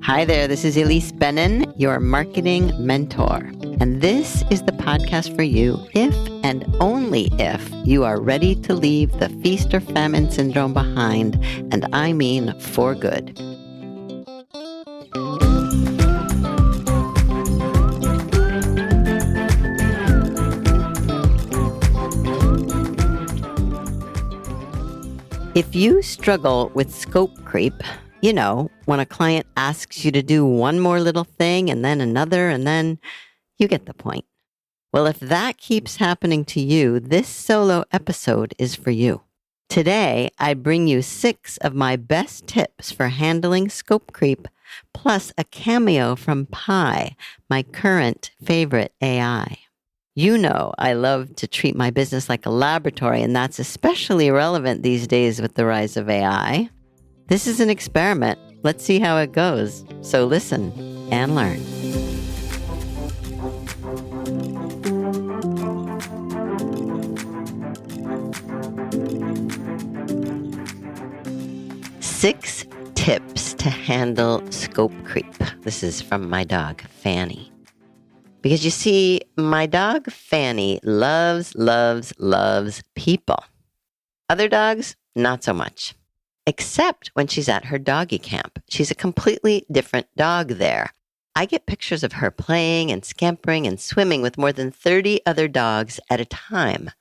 Hi there, this is Elise Bennin, your marketing mentor. And this is the podcast for you if and only if you are ready to leave the feast or famine syndrome behind, and I mean for good. If you struggle with scope creep, you know, when a client asks you to do one more little thing and then another, and then you get the point. Well, if that keeps happening to you, this solo episode is for you. Today, I bring you 6 of my best tips for handling scope creep, plus a cameo from Pi, my current favorite AI. You know I love to treat my business like a laboratory, and that's especially relevant these days with the rise of AI. This is an experiment. Let's see how it goes. So listen and learn. Six tips to handle scope creep. This is from my dog, Fanny. Because you see, my dog, Fanny, loves people. Other dogs, not so much. Except when she's at her doggy camp. She's a completely different dog there. I get pictures of her playing and scampering and swimming with more than 30 other dogs at a time.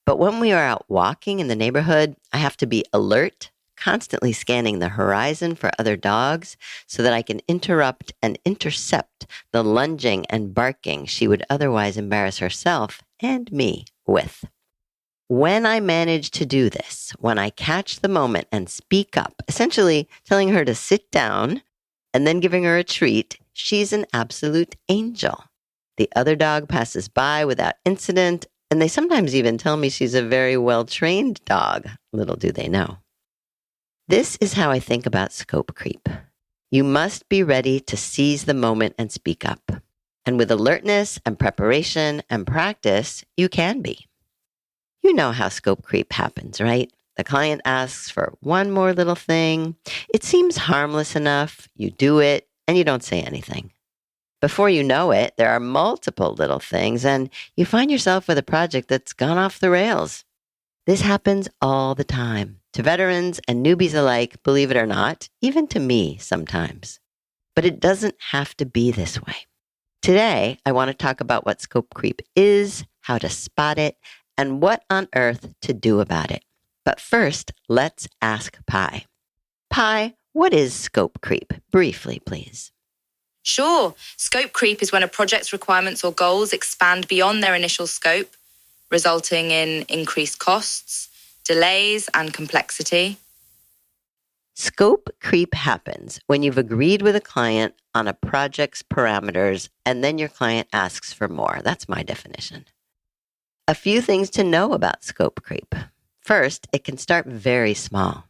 But when we are out walking in the neighborhood, I have to be alert, constantly scanning the horizon for other dogs so that I can interrupt and intercept the lunging and barking she would otherwise embarrass herself and me with. When I manage to do this, when I catch the moment and speak up, essentially telling her to sit down and then giving her a treat, she's an absolute angel. The other dog passes by without incident, and they sometimes even tell me she's a very well-trained dog. Little do they know. This is how I think about scope creep. You must be ready to seize the moment and speak up. And with alertness and preparation and practice, you can be. You know how scope creep happens, right? The client asks for one more little thing. It seems harmless enough. You do it, and you don't say anything. Before you know it, there are multiple little things, and you find yourself with a project that's gone off the rails. This happens all the time, to veterans and newbies alike, believe it or not, even to me sometimes. But it doesn't have to be this way. Today, I want to talk about what scope creep is, how to spot it, and what on earth to do about it. But first, let's ask Pi. Pi, what is scope creep? Briefly, please. Sure. Scope creep is when a project's requirements or goals expand beyond their initial scope, resulting in increased costs, delays, and complexity. Scope creep happens when you've agreed with a client on a project's parameters, and then your client asks for more. That's my definition. A few things to know about scope creep. First, it can start very small.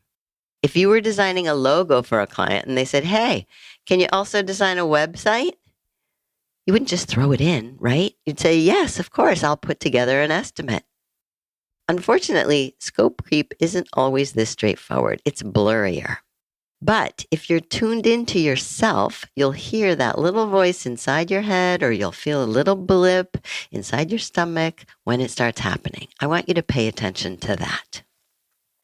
If you were designing a logo for a client and they said, hey, can you also design a website? You wouldn't just throw it in, right? You'd say, yes, of course, I'll put together an estimate. Unfortunately, scope creep isn't always this straightforward. It's blurrier. But if you're tuned into yourself, you'll hear that little voice inside your head, or you'll feel a little blip inside your stomach when it starts happening. I want you to pay attention to that.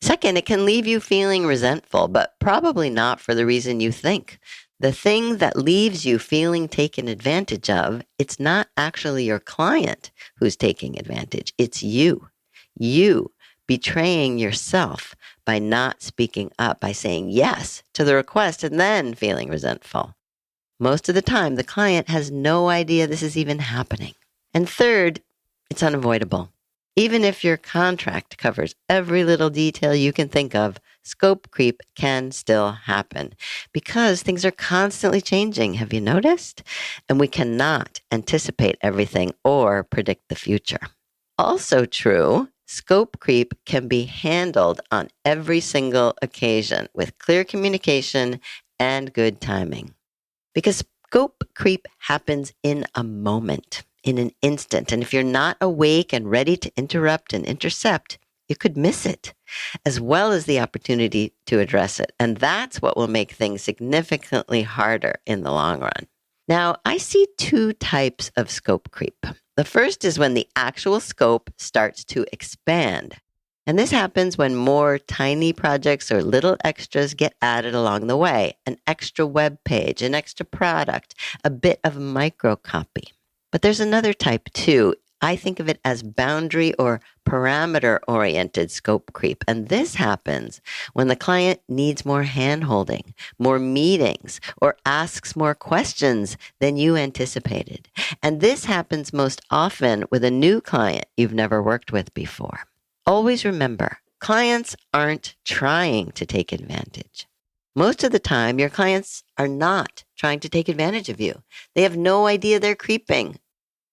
Second, it can leave you feeling resentful, but probably not for the reason you think. The thing that leaves you feeling taken advantage of, it's not actually your client who's taking advantage. It's you. You betraying yourself by not speaking up, by saying yes to the request and then feeling resentful. Most of the time, the client has no idea this is even happening. And third, it's unavoidable. Even if your contract covers every little detail you can think of, scope creep can still happen because things are constantly changing. Have you noticed? And we cannot anticipate everything or predict the future. Also true, scope creep can be handled on every single occasion with clear communication and good timing. Because scope creep happens in a moment, in an instant. And if you're not awake and ready to interrupt and intercept, you could miss it. as well as the opportunity to address it. And that's what will make things significantly harder in the long run. Now, I see two types of scope creep. The first is when the actual scope starts to expand. And this happens when more tiny projects or little extras get added along the way, an extra web page, an extra product, a bit of microcopy. But there's another type too. I think of it as boundary or parameter-oriented scope creep. And this happens when the client needs more hand-holding, more meetings, or asks more questions than you anticipated. And this happens most often with a new client you've never worked with before. Always remember, clients aren't trying to take advantage. Most of the time, your clients are not trying to take advantage of you. They have no idea they're creeping.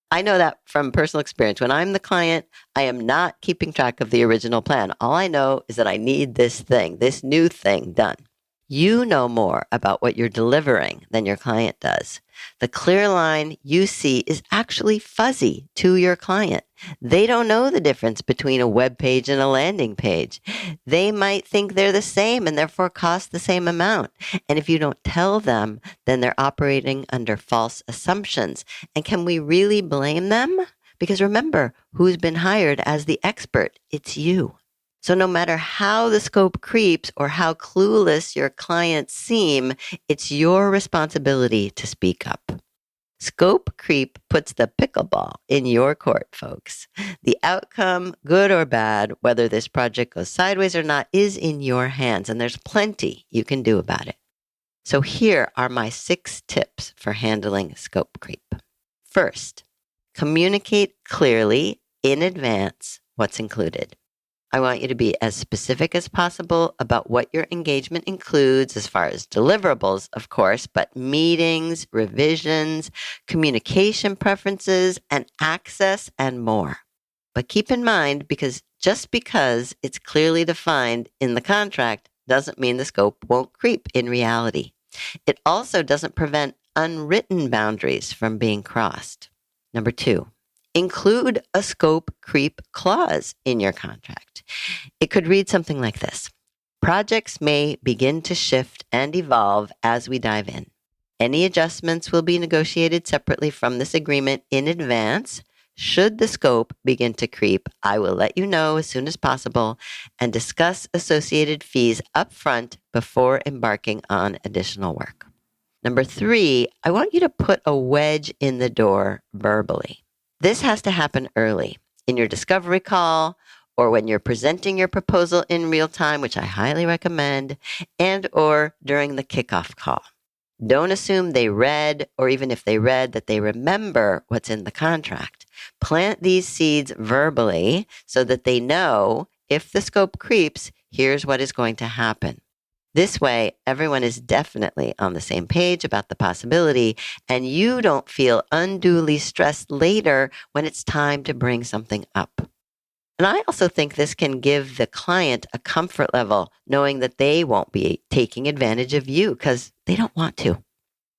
I know that from personal experience. When I'm the client, I am not keeping track of the original plan. All I know is that I need this thing, this new thing done. You know more about what you're delivering than your client does. The clear line you see is actually fuzzy to your client. They don't know the difference between a web page and a landing page. They might think they're the same and therefore cost the same amount. And if you don't tell them, then they're operating under false assumptions. And can we really blame them? Because remember, who's been hired as the expert? It's you. So no matter how the scope creeps or how clueless your clients seem, it's your responsibility to speak up. Scope creep puts the pickleball in your court, folks. The outcome, good or bad, whether this project goes sideways or not, is in your hands, and there's plenty you can do about it. So here are my 6 tips for handling scope creep. First, communicate clearly in advance what's included. I want you to be as specific as possible about what your engagement includes as far as deliverables, of course, but meetings, revisions, communication preferences, and access and more. But keep in mind, just because it's clearly defined in the contract doesn't mean the scope won't creep in reality. It also doesn't prevent unwritten boundaries from being crossed. Number 2. Include a scope creep clause in your contract. It could read something like this. Projects may begin to shift and evolve as we dive in. Any adjustments will be negotiated separately from this agreement in advance. Should the scope begin to creep, I will let you know as soon as possible and discuss associated fees upfront before embarking on additional work. Number 3, I want you to put a wedge in the door verbally. This has to happen early in your discovery call or when you're presenting your proposal in real time, which I highly recommend, and or during the kickoff call. Don't assume they read, or even if they read, that they remember what's in the contract. Plant these seeds verbally so that they know if the scope creeps, here's what is going to happen. This way, everyone is definitely on the same page about the possibility, and you don't feel unduly stressed later when it's time to bring something up. And I also think this can give the client a comfort level, knowing that they won't be taking advantage of you because they don't want to.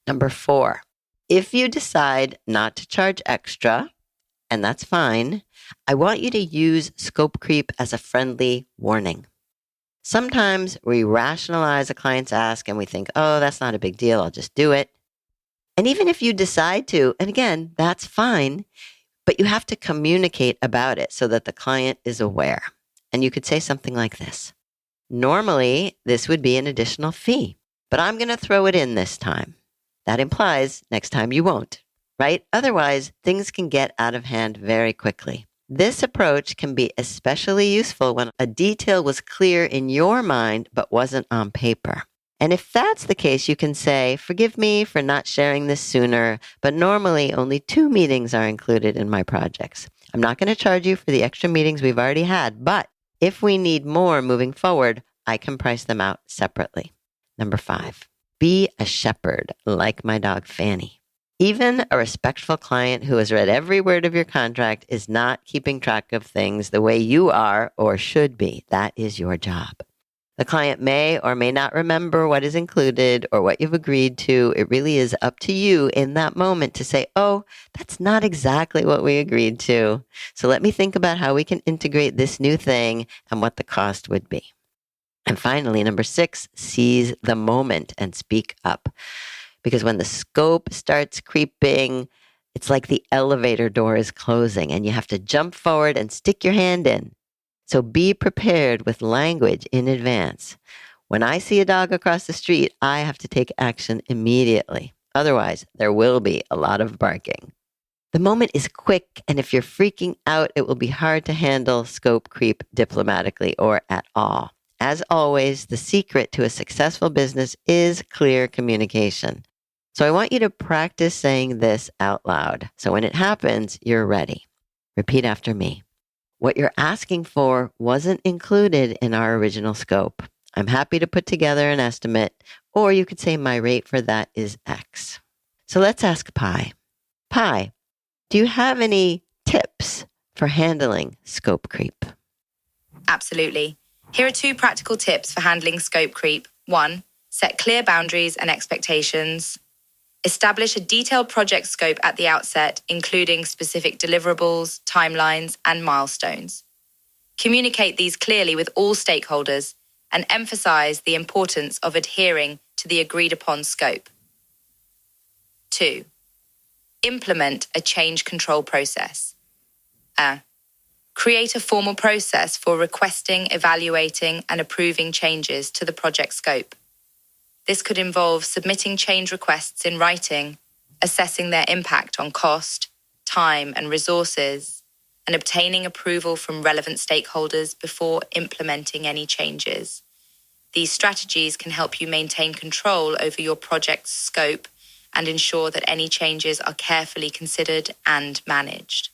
Number 4, if you decide not to charge extra, and that's fine, I want you to use scope creep as a friendly warning. Sometimes we rationalize a client's ask and we think, oh, that's not a big deal, I'll just do it. And even if you decide to, and again, that's fine, but you have to communicate about it so that the client is aware. And you could say something like this. Normally, this would be an additional fee, but I'm going to throw it in this time. That implies next time you won't, right? Otherwise, things can get out of hand very quickly. This approach can be especially useful when a detail was clear in your mind but wasn't on paper. And if that's the case, you can say, forgive me for not sharing this sooner, but normally only 2 meetings are included in my projects. I'm not going to charge you for the extra meetings we've already had, but if we need more moving forward, I can price them out separately. Number 5, be a shepherd like my dog Fanny. Even a respectful client who has read every word of your contract is not keeping track of things the way you are or should be. That is your job. The client may or may not remember what is included or what you've agreed to. It really is up to you in that moment to say, oh, that's not exactly what we agreed to. So let me think about how we can integrate this new thing and what the cost would be. And finally, number 6, seize the moment and speak up. Because when the scope starts creeping, it's like the elevator door is closing and you have to jump forward and stick your hand in. So be prepared with language in advance. When I see a dog across the street, I have to take action immediately. Otherwise, there will be a lot of barking. The moment is quick, and if you're freaking out, it will be hard to handle scope creep diplomatically or at all. As always, the secret to a successful business is clear communication. So I want you to practice saying this out loud. So when it happens, you're ready. Repeat after me. What you're asking for wasn't included in our original scope. I'm happy to put together an estimate, or you could say my rate for that is X. So let's ask Pi. Pi, do you have any tips for handling scope creep? Absolutely. Here are 2 practical tips for handling scope creep. 1, set clear boundaries and expectations. Establish a detailed project scope at the outset, including specific deliverables, timelines, and milestones. Communicate these clearly with all stakeholders and emphasize the importance of adhering to the agreed-upon scope. 2, implement a change control process. Create a formal process for requesting, evaluating, and approving changes to the project scope. This could involve submitting change requests in writing, assessing their impact on cost, time, and resources, and obtaining approval from relevant stakeholders before implementing any changes. These strategies can help you maintain control over your project's scope and ensure that any changes are carefully considered and managed.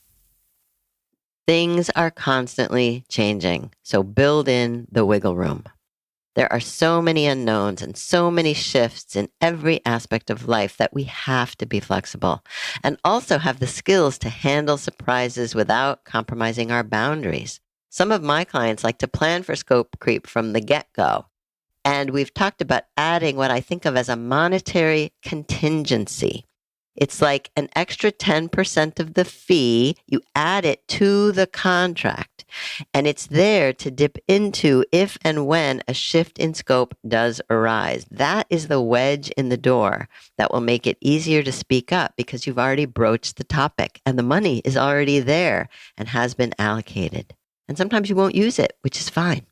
Things are constantly changing, so build in the wiggle room. There are so many unknowns and so many shifts in every aspect of life that we have to be flexible and also have the skills to handle surprises without compromising our boundaries. Some of my clients like to plan for scope creep from the get-go. And we've talked about adding what I think of as a monetary contingency. It's like an extra 10% of the fee. You add it to the contract, and it's there to dip into if and when a shift in scope does arise. That is the wedge in the door that will make it easier to speak up because you've already broached the topic and the money is already there and has been allocated. And sometimes you won't use it, which is fine.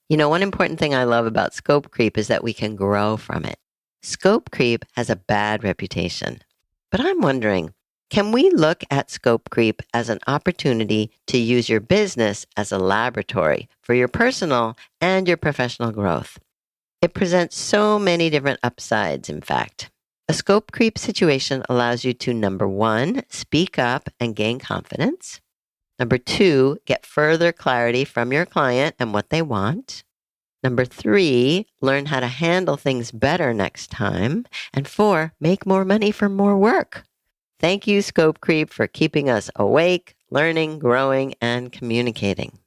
You know, one important thing I love about scope creep is that we can grow from it. Scope creep has a bad reputation. But I'm wondering, can we look at scope creep as an opportunity to use your business as a laboratory for your personal and your professional growth? It presents so many different upsides, in fact. A scope creep situation allows you to, number 1, speak up and gain confidence. Number 2, get further clarity from your client and what they want. Number 3, learn how to handle things better next time. And 4, make more money for more work. Thank you, Scope Creep, for keeping us awake, learning, growing, and communicating.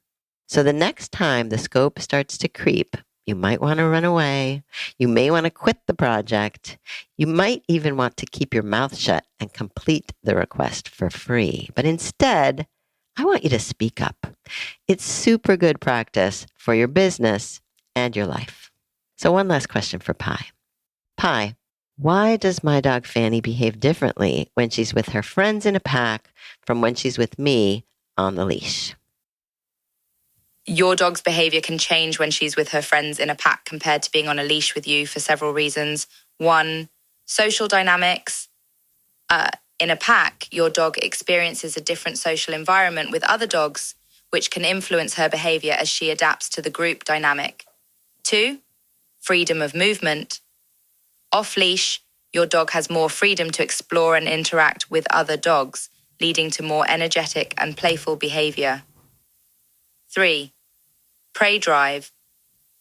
So the next time the scope starts to creep, you might want to run away. You may want to quit the project. You might even want to keep your mouth shut and complete the request for free. But instead, I want you to speak up. It's super good practice for your business and your life. So one last question for Pi. Pi, why does my dog Fanny behave differently when she's with her friends in a pack from when she's with me on the leash? Your dog's behavior can change when she's with her friends in a pack compared to being on a leash with you for several reasons. 1, social dynamics. In a pack, your dog experiences a different social environment with other dogs, which can influence her behavior as she adapts to the group dynamic. 2, freedom of movement. Off-leash, your dog has more freedom to explore and interact with other dogs, leading to more energetic and playful behavior. 3, prey drive.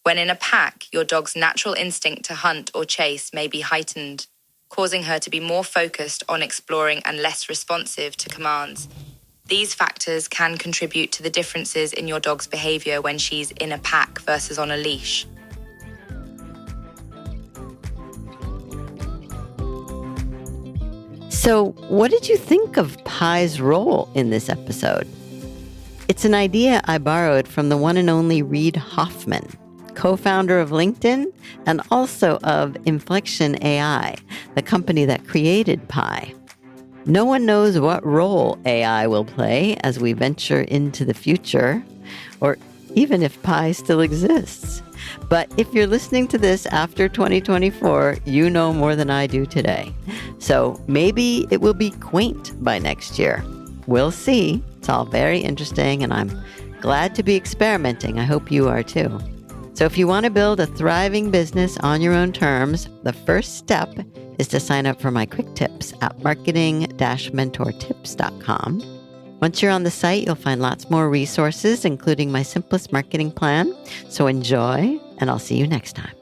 When in a pack, your dog's natural instinct to hunt or chase may be heightened, causing her to be more focused on exploring and less responsive to commands. These factors can contribute to the differences in your dog's behavior when she's in a pack versus on a leash. So, what did you think of Pi's role in this episode? It's an idea I borrowed from the one and only Reid Hoffman, co-founder of LinkedIn and also of Inflection AI, the company that created Pi. No one knows what role AI will play as we venture into the future, or even if Pi still exists. But if you're listening to this after 2024, you know more than I do today. So maybe it will be quaint by next year. We'll see. It's all very interesting, and I'm glad to be experimenting. I hope you are too. So if you want to build a thriving business on your own terms, the first step is to sign up for my quick tips at marketing-mentortips.com. Once you're on the site, you'll find lots more resources, including my simplest marketing plan. So enjoy, and I'll see you next time.